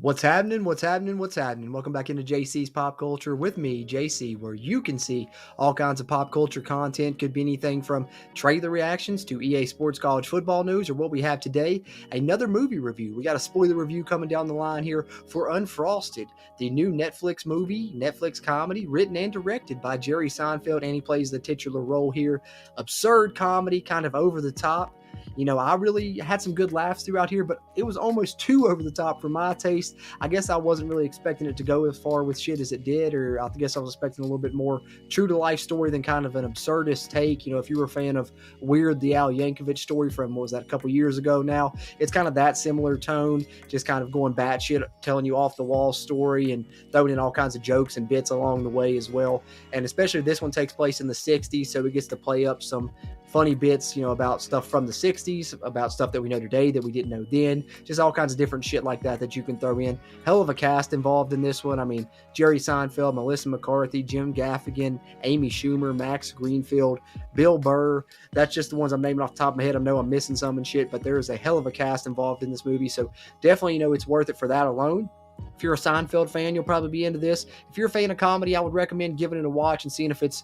What's happening? What's happening? What's happening? Welcome back into JC's Pop Culture with me, JC, where you can see all kinds of pop culture content. Could be anything from trailer reactions to EA Sports college football news, or what we have today, another movie review. We got a spoiler review coming down the line here for Unfrosted, the new Netflix movie, Netflix comedy, written and directed by Jerry Seinfeld, and he plays the titular role here. Absurd comedy, kind of over the top. I really had some good laughs throughout here, but it was almost too over the top for my taste. I guess I wasn't really expecting it to go as far with shit as it did, or I guess I was expecting a little bit more true to life story than kind of an absurdist take. If you were a fan of Weird, the Al Yankovic story from, what was that, a couple years ago now, it's kind of that similar tone, just kind of going batshit, telling you off the wall story and throwing in all kinds of jokes and bits along the way as well. And especially this one takes place in the 60s, so it gets to play up some funny bits, about stuff from the 60s, about stuff that we know today that we didn't know then, just all kinds of different shit like that you can throw in. Hell of a cast involved in this one. I mean, Jerry Seinfeld, Melissa McCarthy, Jim Gaffigan, Amy Schumer, Max Greenfield, Bill Burr. That's just the ones I'm naming off the top of my head. I know I'm missing some and shit, but there is a hell of a cast involved in this movie, so definitely, it's worth it for that alone. If you're a Seinfeld fan, you'll probably be into this. If you're a fan of comedy, I would recommend giving it a watch and seeing if it's,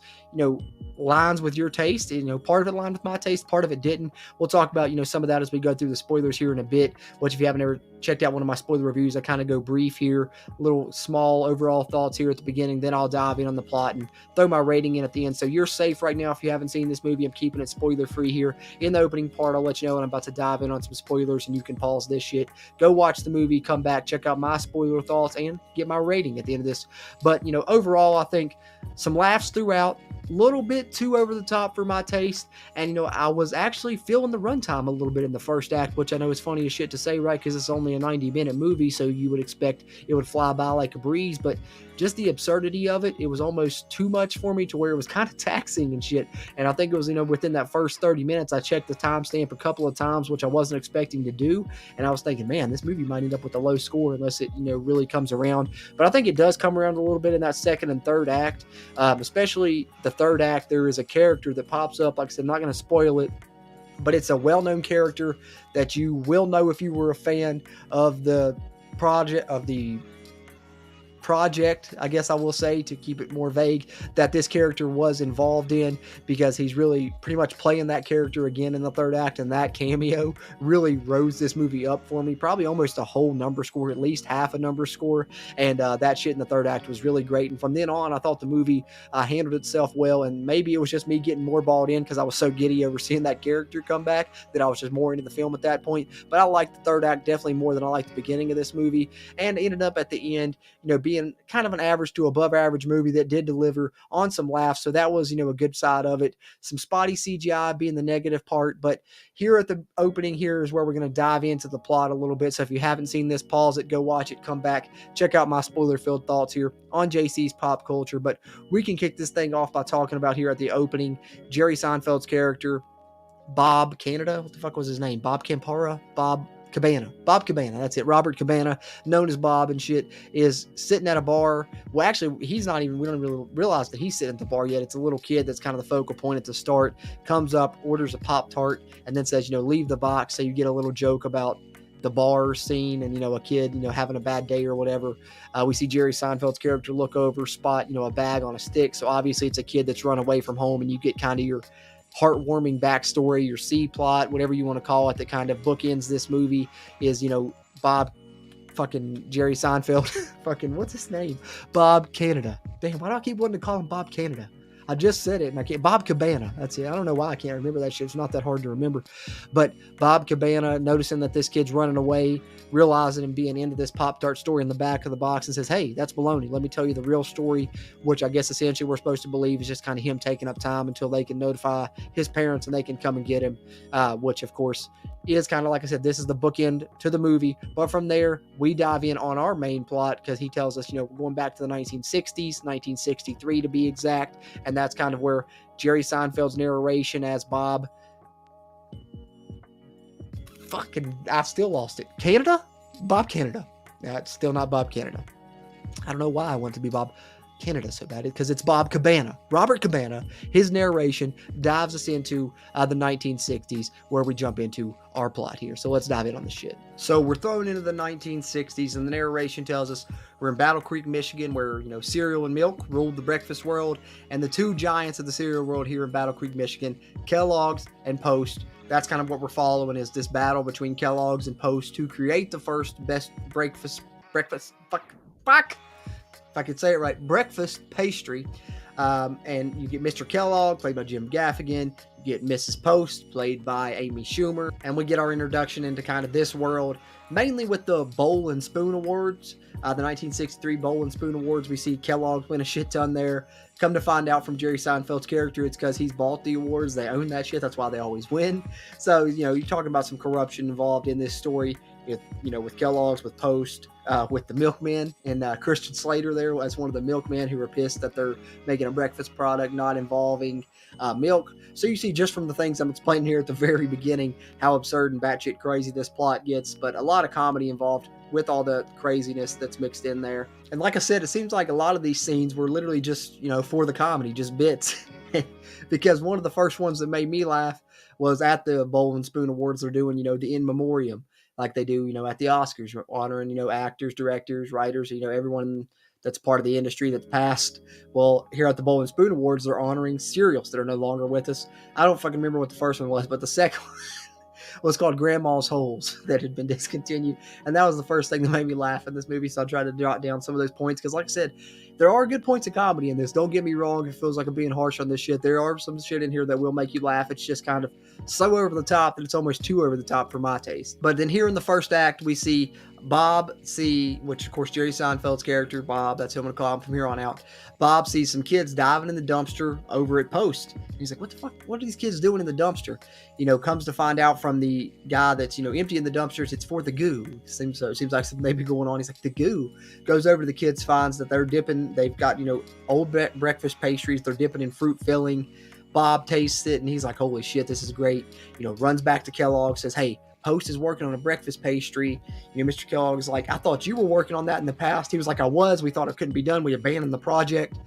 lines with your taste. Part of it lined with my taste, part of it didn't. We'll talk about, some of that as we go through the spoilers here in a bit, which if you haven't ever checked out one of my spoiler reviews, I kind of go brief here, little small overall thoughts here at the beginning, then I'll dive in on the plot and throw my rating in at the end. So you're safe right now if you haven't seen this movie. I'm keeping it spoiler free here. In the opening part, I'll let you know when I'm about to dive in on some spoilers, and you can pause this shit, go watch the movie, come back, check out my spoiler thoughts, and get my rating at the end of this. But, overall, I think some laughs throughout, little bit too over the top for my taste. And, I was actually feeling the runtime a little bit in the first act, which I know is funny as shit to say, right? Because it's only a 90-minute movie, so you would expect it would fly by like a breeze. But just the absurdity of it was almost too much for me, to where it was kind of taxing and shit. And I think it was, within that first 30 minutes, I checked the timestamp a couple of times, which I wasn't expecting to do. And I was thinking, man, this movie might end up with a low score unless it, really comes around. But I think it does come around a little bit in that second and third act, especially the third act. There is a character that pops up. Like I said, I'm not going to spoil it, but it's a well-known character that you will know if you were a fan of the project, I guess I will say, to keep it more vague, that this character was involved in, because he's really pretty much playing that character again in the third act, and that cameo really rose this movie up for me, probably almost a whole number score, at least half a number score. And that shit in the third act was really great. And from then on, I thought the movie handled itself well, and maybe it was just me getting more balled in because I was so giddy over seeing that character come back that I was just more into the film at that point. But I liked the third act definitely more than I liked the beginning of this movie, and ended up at the end, being kind of an average to above average movie that did deliver on some laughs. So that was, a good side of it. Some spotty CGI being the negative part. But here at the opening, here is where we're going to dive into the plot a little bit. So if you haven't seen this, pause it, go watch it, come back, check out my spoiler filled thoughts here on JC's Pop Culture. But we can kick this thing off by talking about here at the opening, Jerry Seinfeld's character, Bob Canada. What the fuck was his name? Bob Campara? Bob Cabana, that's it. Robert Cabana, known as Bob and shit, is sitting at a bar. Well, actually, he's not even, we don't really realize that he's sitting at the bar yet. It's a little kid that's kind of the focal point at the start, comes up, orders a pop-tart, and then says, leave the box. So you get a little joke about the bar scene and, a kid, having a bad day or whatever. We see Jerry Seinfeld's character look over, spot, a bag on a stick. So obviously it's a kid that's run away from home, and you get kind of your heartwarming backstory, your C plot, whatever you want to call it, that kind of bookends this movie is, Bob fucking Jerry Seinfeld, fucking, what's his name? Bob Canada. Damn, why do I keep wanting to call him Bob Canada? I just said it, and I can't. Bob Cabana. That's it. I don't know why I can't remember that shit. It's not that hard to remember. But Bob Cabana, noticing that this kid's running away, realizing and being into this Pop-Tart story in the back of the box, and says, hey, that's baloney. Let me tell you the real story, which I guess essentially we're supposed to believe is just kind of him taking up time until they can notify his parents and they can come and get him, which, of course, is kind of, like I said, this is the bookend to the movie. But from there, we dive in on our main plot, because he tells us, going back to the 1960s, 1963 to be exact. And that's kind of where Jerry Seinfeld's narration as Bob, I still lost it. Canada? Bob Canada. Yeah, it's still not Bob Canada. I don't know why I want to be Bob. Canada so bad because it's Bob Cabana. Robert Cabana, his narration dives us into the 1960s, where we jump into our plot here. So let's dive in on the shit. So we're thrown into the 1960s, and the narration tells us we're in Battle Creek, Michigan, where cereal and milk ruled the breakfast world, and the two giants of the cereal world here in Battle Creek, Michigan, Kellogg's and Post. That's kind of what we're following, is this battle between Kellogg's and Post to create the first best breakfast if I could say it right, breakfast pastry. And you get Mr. Kellogg, played by Jim Gaffigan. You get Mrs. Post, played by Amy Schumer. And we get our introduction into kind of this world, mainly with the Bowl and Spoon Awards. The 1963 Bowl and Spoon Awards, we see Kellogg win a shit ton there. Come to find out from Jerry Seinfeld's character, it's because he's bought the awards. They own that shit. That's why they always win. So, you're talking about some corruption involved in this story. With Kellogg's, with Post, with the milkman, and Christian Slater there as one of the milkmen who are pissed that they're making a breakfast product not involving milk. So you see just from the things I'm explaining here at the very beginning how absurd and batshit crazy this plot gets, but a lot of comedy involved with all the craziness that's mixed in there. And like I said, it seems like a lot of these scenes were literally just, for the comedy, just bits. Because one of the first ones that made me laugh was at the Bowl and Spoon Awards. They're doing, the in memoriam, like they do, at the Oscars, honoring, actors, directors, writers, everyone that's part of the industry that's passed. Well, here at the Bowl and Spoon Awards, they're honoring cereals that are no longer with us. I don't fucking remember what the first one was, but the second one was called Grandma's Holes, that had been discontinued. And that was the first thing that made me laugh in this movie. So I tried to jot down some of those points because, like I said, there are good points of comedy in this. Don't get me wrong. It feels like I'm being harsh on this shit. There are some shit in here that will make you laugh. It's just kind of so over the top that it's almost too over the top for my taste. But then here in the first act, we see Bob which of course Jerry Seinfeld's character, Bob, that's who I'm going to call him from here on out. Bob sees some kids diving in the dumpster over at Post. He's like, what the fuck? What are these kids doing in the dumpster? Comes to find out from the guy that's, emptying the dumpsters, it's for the goo. Seems like something may be going on. He's like, the goo. Goes over to the kids, finds that they're dipping, they've got, old breakfast pastries, they're dipping in fruit filling. Bob tastes it and he's like, holy shit, this is great. Runs back to Kellogg, says, hey, Post is working on a breakfast pastry. Mr. Kellogg is like, I thought you were working on that in the past. He was like, I was. We thought it couldn't be done. We abandoned the project.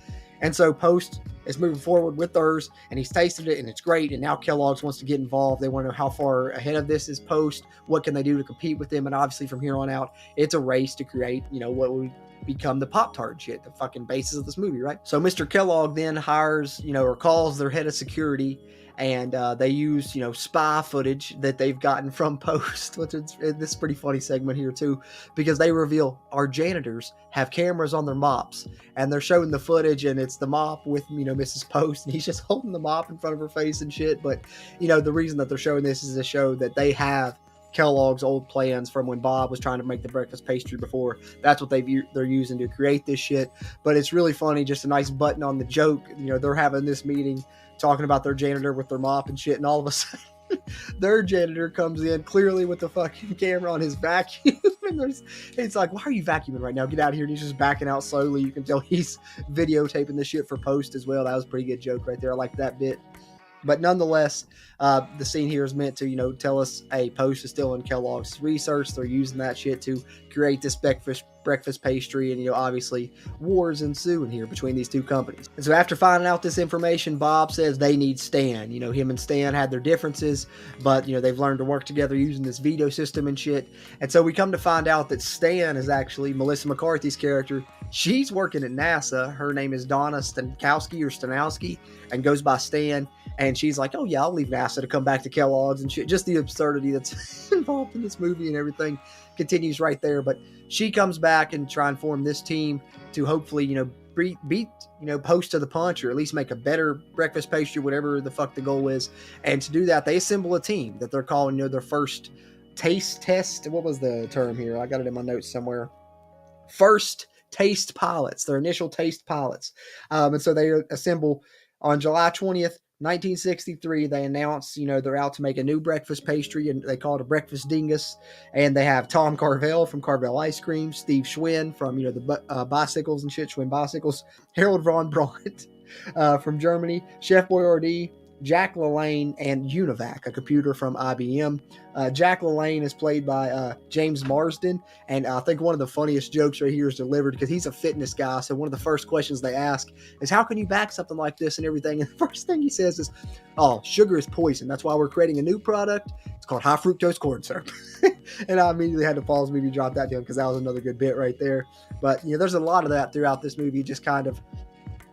And so Post is moving forward with theirs, and he's tasted it, and it's great. And now Kellogg's wants to get involved. They want to know how far ahead of this is Post. What can they do to compete with them? And obviously from here on out, it's a race to create, what would become the pop-tart shit, the fucking basis of this movie, right? So Mr. Kellogg then hires, or calls their head of security, and they use, spy footage that they've gotten from Post, which is this pretty funny segment here too, because they reveal our janitors have cameras on their mops, and they're showing the footage, and it's the mop with, Mrs. Post, and he's just holding the mop in front of her face and shit. But, the reason that they're showing this is to show that they have Kellogg's old plans from when Bob was trying to make the breakfast pastry before. That's what they're using to create this shit. But it's really funny, just a nice button on the joke. They're having this meeting talking about their janitor with their mop and shit, and all of a sudden their janitor comes in clearly with the fucking camera on his vacuum. And it's like, why are you vacuuming right now? Get out of here. And he's just backing out slowly. You can tell he's videotaping the shit for Post as well. That was a pretty good joke right there. I like that bit. But nonetheless, the scene here is meant to, tell us, hey, Post is still in Kellogg's research. They're using that shit to create this breakfast pastry. And, obviously, wars ensue in here between these two companies. And so after finding out this information, Bob says they need Stan. Him and Stan had their differences, but, they've learned to work together using this veto system and shit. And so we come to find out that Stan is actually Melissa McCarthy's character. She's working at NASA. Her name is Donna Stanowski, and goes by Stan. And she's like, oh, yeah, I'll leave NASA to come back to Kellogg's and shit. Just the absurdity that's involved in this movie and everything continues right there. But she comes back and try and form this team to hopefully, beat Post to the punch, or at least make a better breakfast pastry, whatever the fuck the goal is. And to do that, they assemble a team that they're calling, their first taste test. What was the term here? I got it in my notes somewhere. First taste pilots, their initial taste pilots. And so they assemble on July 20th, 1963, they announced, they're out to make a new breakfast pastry, and they call it a breakfast dingus. And they have Tom Carvel from Carvel Ice Cream, Steve Schwinn from, the bicycles and shit, Schwinn bicycles, Harold von Brandt from Germany, Chef Boyardee Jack LaLanne and Univac, a computer from IBM. Jack LaLanne is played by James Marsden, and I think one of the funniest jokes right here is delivered because he's a fitness guy. So one of the first questions they ask is, "How can you back something like this and everything?" And the first thing he says is, "Oh, sugar is poison. That's why we're creating a new product. It's called high fructose corn syrup." And I immediately had to pause the movie, drop that down because that was another good bit right there. But there's a lot of that throughout this movie, just kind of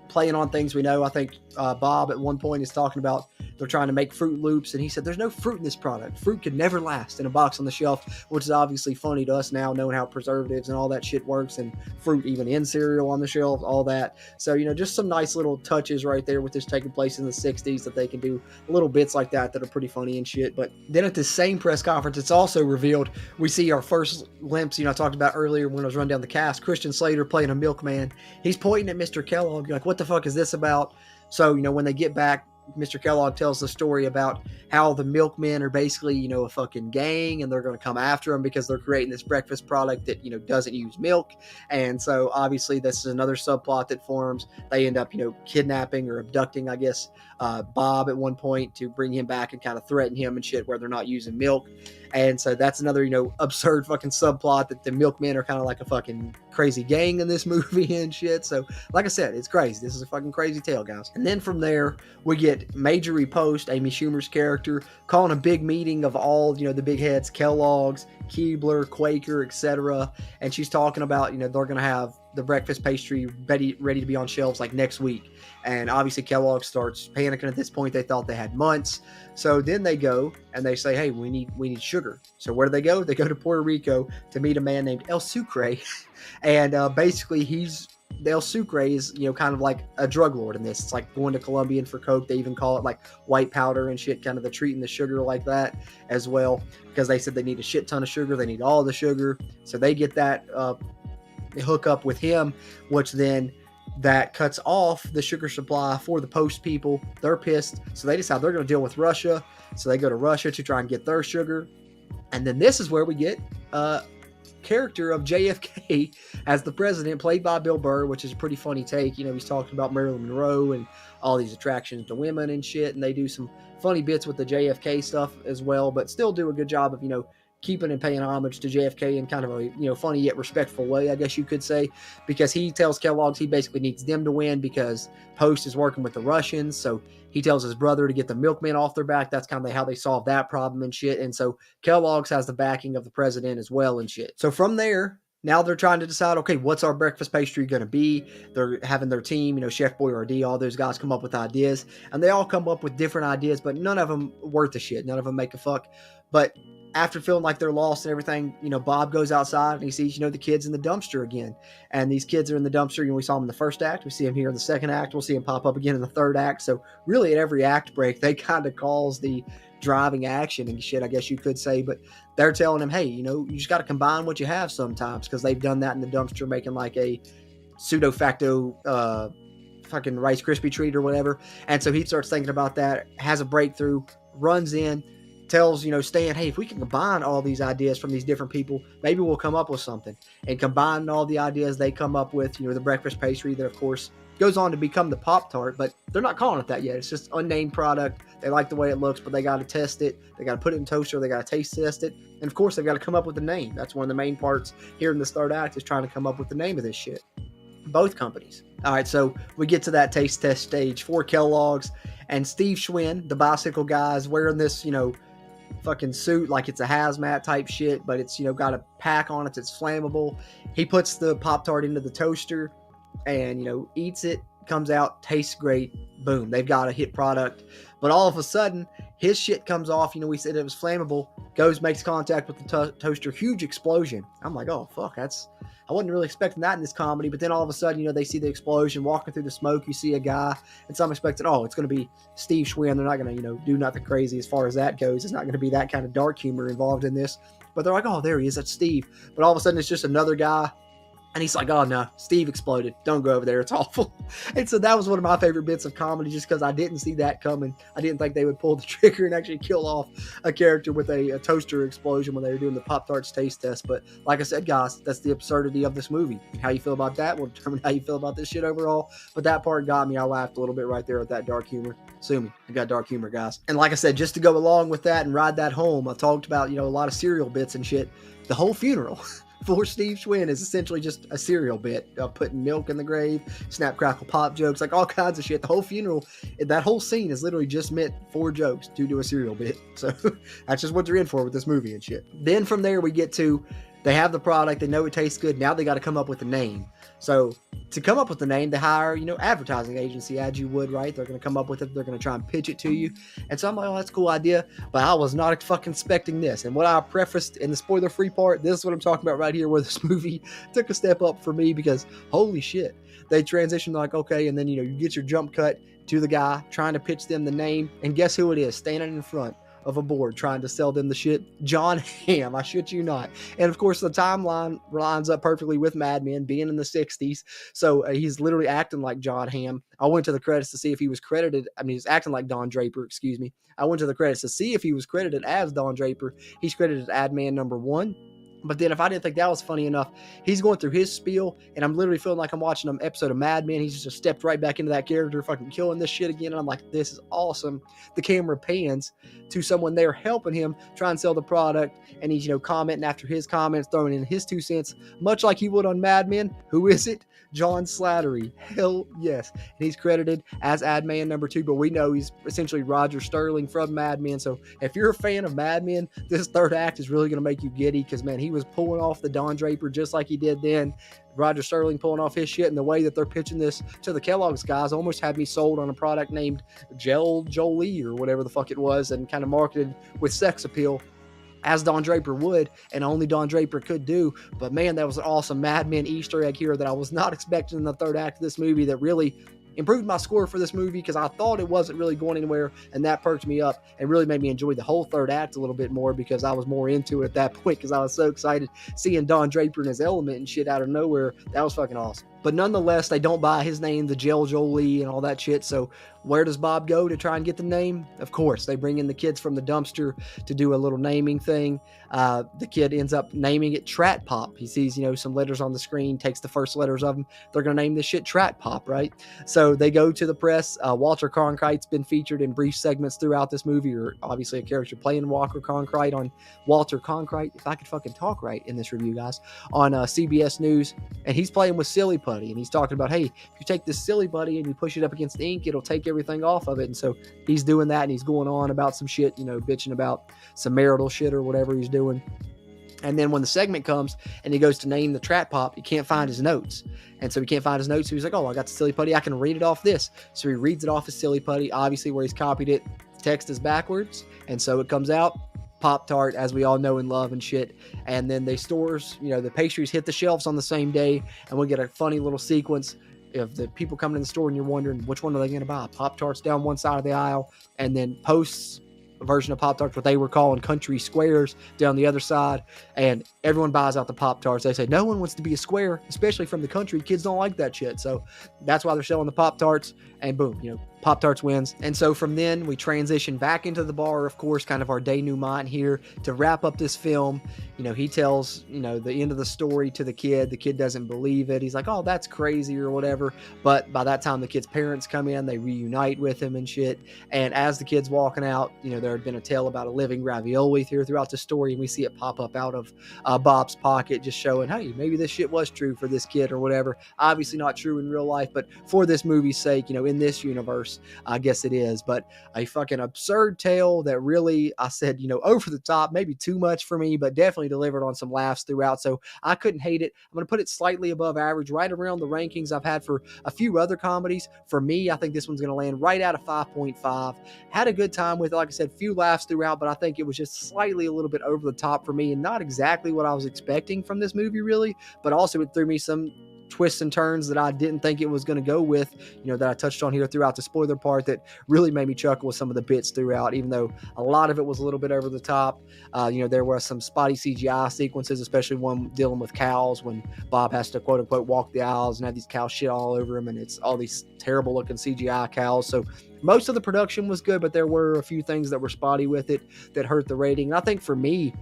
playing on things we know. I think Bob at one point is talking about they're trying to make Fruit Loops, and he said there's no fruit in this product. Fruit could never last in a box on the shelf, which is obviously funny to us now, knowing how preservatives and all that shit works, and fruit even in cereal on the shelf, all that. So, just some nice little touches right there with this taking place in the 60s that they can do little bits like that that are pretty funny and shit. But then at this same press conference, it's also revealed, we see our first glimpse, I talked about earlier when I was running down the cast, Christian Slater playing a milkman. He's pointing at Mr. Kellogg, like, what the fuck is this about? So, when they get back, Mr. Kellogg tells the story about how the milkmen are basically, a fucking gang, and they're going to come after them because they're creating this breakfast product that, doesn't use milk. And so obviously this is another subplot that forms. They end up, kidnapping or abducting, I guess, Bob at one point to bring him back and kind of threaten him and shit where they're not using milk. And so that's another, absurd fucking subplot that the milkmen are kind of like a fucking crazy gang in this movie and shit. So like I said, it's crazy. This is a fucking crazy tale, guys. And then from there, we get Major Repost, Amy Schumer's character, calling a big meeting of all, the big heads, Kellogg's, Keebler, Quaker, etc. And she's talking about, they're going to have the breakfast pastry ready to be on shelves like next week. And obviously Kellogg starts panicking at this point. They thought they had months. So then they go and they say, hey, we need sugar. So where do they go? They go to Puerto Rico to meet a man named El Sucre. And basically the El Sucre is, kind of like a drug lord in this. It's like going to Colombian for Coke. They even call it like white powder and shit, kind of the treating the sugar like that as well, because they said they need a shit ton of sugar. They need all the sugar. So they get that hook up with him, which then that cuts off the sugar supply for the Post people. They're pissed. So they decide they're going to deal with Russia. So they go to Russia to try and get their sugar. And then this is where we get character of JFK as the president, played by Bill Burr, which is a pretty funny take. He's talking about Marilyn Monroe and all these attractions to women and shit, and they do some funny bits with the JFK stuff as well, but still do a good job of keeping and paying homage to JFK in kind of a funny yet respectful way, I guess you could say, because he tells Kellogg's he basically needs them to win because Post is working with the Russians. So he tells his brother to get the milkmen off their back. That's kind of how they solve that problem and shit. And so Kellogg's has the backing of the president as well and shit. So from there, now they're trying to decide, okay, what's our breakfast pastry going to be? They're having their team, Chef Boyardee, all those guys come up with ideas, and they all come up with different ideas, but none of them worth a shit. None of them make a fuck. But after feeling like they're lost and everything, Bob goes outside and he sees, the kids in the dumpster again. And these kids are in the dumpster. We saw them in the first act. We see them here in the second act. We'll see them pop up again in the third act. So really at every act break, they kind of cause the driving action and shit, I guess you could say. But they're telling him, hey, you just got to combine what you have sometimes, because they've done that in the dumpster, making like a pseudo facto fucking Rice Krispie treat or whatever. And so he starts thinking about that, has a breakthrough, runs in, tells Stan, hey, if we can combine all these ideas from these different people, maybe we'll come up with something. And combining all the ideas, they come up with the breakfast pastry that of course goes on to become the Pop-Tart, but they're not calling it that yet. It's just unnamed product. They like the way it looks, but they got to test it. They got to put it in toaster. They got to taste test it. And of course they've got to come up with a name. That's one of the main parts here in this third act, is trying to come up with the name of this shit. Both companies. All right, so we get to that taste test stage for Kellogg's, and Steve Schwinn, the bicycle guy, is wearing this fucking suit like it's a hazmat type shit, but it's got a pack on it that's flammable. He puts the Pop-Tart into the toaster and eats it, comes out, tastes great, boom, they've got a hit product. But all of a sudden his shit comes off. We said it was flammable, makes contact with the toaster, huge explosion. I'm like, oh fuck, I wasn't really expecting that in this comedy. But then all of a sudden, they see the explosion, walking through the smoke, you see a guy, and some expected, oh, it's going to be Steve Schwinn. They're not going to, do nothing crazy as far as that goes. It's not going to be that kind of dark humor involved in this. But they're like, oh, there he is, that's Steve. But all of a sudden, it's just another guy, And he's like, oh no, Steve exploded. Don't go over there. It's awful. And so that was one of my favorite bits of comedy just because I didn't see that coming. I didn't think they would pull the trigger and actually kill off a character with a toaster explosion when they were doing the Pop-Tarts taste test. But like I said, guys, that's the absurdity of this movie. How you feel about that will determine how you feel about this shit overall. But that part got me. I laughed a little bit right there with that dark humor. Sue me. I got dark humor, guys. And like I said, just to go along with that and ride that home, I talked about, a lot of cereal bits and shit. The whole funeral for Steve Schwinn is essentially just a cereal bit, putting milk in the grave, snap, crackle, pop jokes, like all kinds of shit. The whole funeral, that whole scene is literally just meant for jokes due to a cereal bit. So that's just what they're in for with this movie and shit. Then from there we get to, they have the product, they know it tastes good. Now they got to come up with a name. So to come up with the name, they hire, advertising agency as you would, right? They're going to come up with it. They're going to try and pitch it to you. And so I'm like, oh, that's a cool idea. But I was not fucking expecting this. And what I prefaced in the spoiler-free part, this is what I'm talking about right here, where this movie took a step up for me because holy shit. They transitioned like, okay, and then, you get your jump cut to the guy trying to pitch them the name. And guess who it is standing in front of a board trying to sell them the shit? Jon Hamm, I shit you not. And of course the timeline lines up perfectly with Mad Men being in the 60s, so he's literally acting like Jon Hamm. I went to the credits to see if he was credited. He's acting like Don Draper, excuse me. I went to the credits to see if he was credited as Don Draper. He's credited as Ad Man number 1. But then if I didn't think that was funny enough, he's going through his spiel, and I'm literally feeling like I'm watching an episode of Mad Men. He's just stepped right back into that character, fucking killing this shit again. And I'm like, this is awesome. The camera pans to someone there helping him try and sell the product, and he's, commenting after his comments, throwing in his 2 cents, much like he would on Mad Men. Who is it? John Slattery. Hell yes. And he's credited as Ad Man number 2, but we know he's essentially Roger Sterling from Mad Men. So if you're a fan of Mad Men, this third act is really going to make you giddy because, man, he was pulling off the Don Draper just like he did then. Roger Sterling pulling off his shit, and the way that they're pitching this to the Kellogg's guys almost had me sold on a product named Gel Jolie or whatever the fuck it was, and kind of marketed with sex appeal as Don Draper would, and only Don Draper could do. But man, that was an awesome Mad Men Easter egg here that I was not expecting in the third act of this movie, that really improved my score for this movie because I thought it wasn't really going anywhere, and that perked me up and really made me enjoy the whole third act a little bit more because I was more into it at that point because I was so excited seeing Don Draper in his element and shit out of nowhere. That was fucking awesome. But nonetheless, they don't buy his name, the Gel Jolie and all that shit. So where does Bob go to try and get the name? Of course, they bring in the kids from the dumpster to do a little naming thing. The kid ends up naming it Trat Pop. He sees, some letters on the screen, takes the first letters of them. They're going to name this shit Trat Pop, right? So they go to the press. Walter Cronkite's been featured in brief segments throughout this movie, or obviously a character playing Walter Cronkite on Walter Cronkite, if I could fucking talk right in this review, guys, on CBS News. And he's playing with Silly Putty, and he's talking about, hey, if you take this Silly Putty and you push it up against the ink, it'll take everything off of it. And so he's doing that, and he's going on about some shit, bitching about some marital shit or whatever he's doing. And then when the segment comes and he goes to name the Trat Pop, he can't find his notes. And so he can't find his notes. So he's like, oh, I got the Silly Putty. I can read it off this. So he reads it off his Silly Putty. Obviously, where he's copied it, the text is backwards. And so it comes out pop-tart, as we all know and love and shit. And then they stores, the pastries hit the shelves on the same day. And we get a funny little sequence of the people coming in the store, and you're wondering, which one are they going to buy? Pop-tarts down one side of the aisle, and then Post's version of Pop-Tarts, what they were calling country squares, down the other side, and everyone buys out the Pop-Tarts. They say no one wants to be a square, especially from the country. Kids don't like that shit. So that's why they're selling the Pop-Tarts, and boom, Pop-Tarts wins. And so from then we transition back into the bar, of course, kind of our denouement here to wrap up this film. He tells, the end of the story to the kid. The kid doesn't believe it. He's like, oh, that's crazy or whatever. But by that time, the kid's parents come in, they reunite with him and shit. And as the kid's walking out, there had been a tale about a living ravioli here throughout the story, and we see it pop up out of Bob's pocket, just showing, hey, maybe this shit was true for this kid or whatever. Obviously not true in real life, but for this movie's sake, in this universe, I guess it is. But a fucking absurd tale that really, I said, over the top, maybe too much for me, but definitely delivered on some laughs throughout. So I couldn't hate it. I'm going to put it slightly above average, right around the rankings I've had for a few other comedies. For me, I think this one's going to land right out of 5.5. Had a good time with it. Like I said, few laughs throughout, but I think it was just slightly a little bit over the top for me, and not exactly what I was expecting from this movie, really. But also it threw me some twists and turns that I didn't think it was going to go with, that I touched on here throughout the spoiler part that really made me chuckle with some of the bits throughout, even though a lot of it was a little bit over the top. There were some spotty CGI sequences, especially one dealing with cows when Bob has to quote unquote walk the aisles and have these cows shit all over him, and it's all these terrible looking CGI cows. So most of the production was good, but there were a few things that were spotty with it that hurt the rating. And I think for me,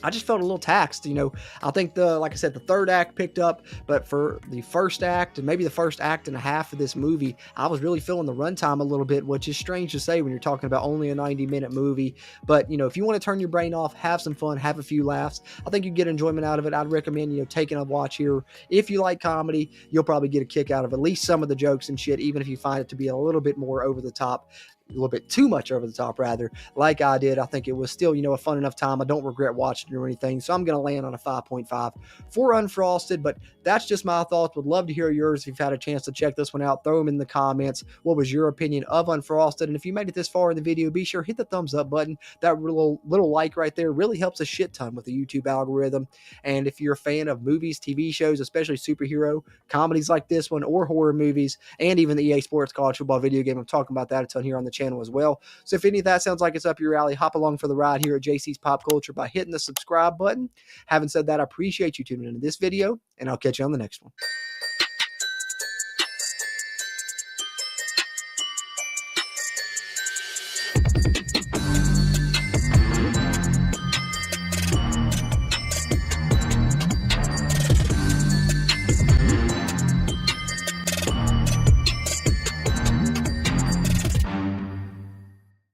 I just felt a little taxed. I think like I said, the third act picked up, but for the first act and maybe the first act and a half of this movie, I was really feeling the runtime a little bit, which is strange to say when you're talking about only a 90-minute movie. But, if you want to turn your brain off, have some fun, have a few laughs, I think you get enjoyment out of it. I'd recommend, taking a watch here. If you like comedy, you'll probably get a kick out of at least some of the jokes and shit, even if you find it to be a little bit more over the top, a little bit too much over the top, rather, like I did. I think it was still, a fun enough time. I don't regret watching it or anything. So I'm going to land on a 5.5 for Unfrosted, but that's just my thoughts. Would love to hear yours. If you've had a chance to check this one out, throw them in the comments. What was your opinion of Unfrosted? And if you made it this far in the video, be sure hit the thumbs up button. That little like right there really helps a shit ton with the YouTube algorithm. And if you're a fan of movies, TV shows, especially superhero comedies like this one, or horror movies, and even the EA Sports College Football video game, I'm talking about that a ton here on the channel as well. So if any of that sounds like it's up your alley, hop along for the ride here at JC's Pop Culture by hitting the subscribe button. Having said that, I appreciate you tuning into this video, and I'll catch you on the next one.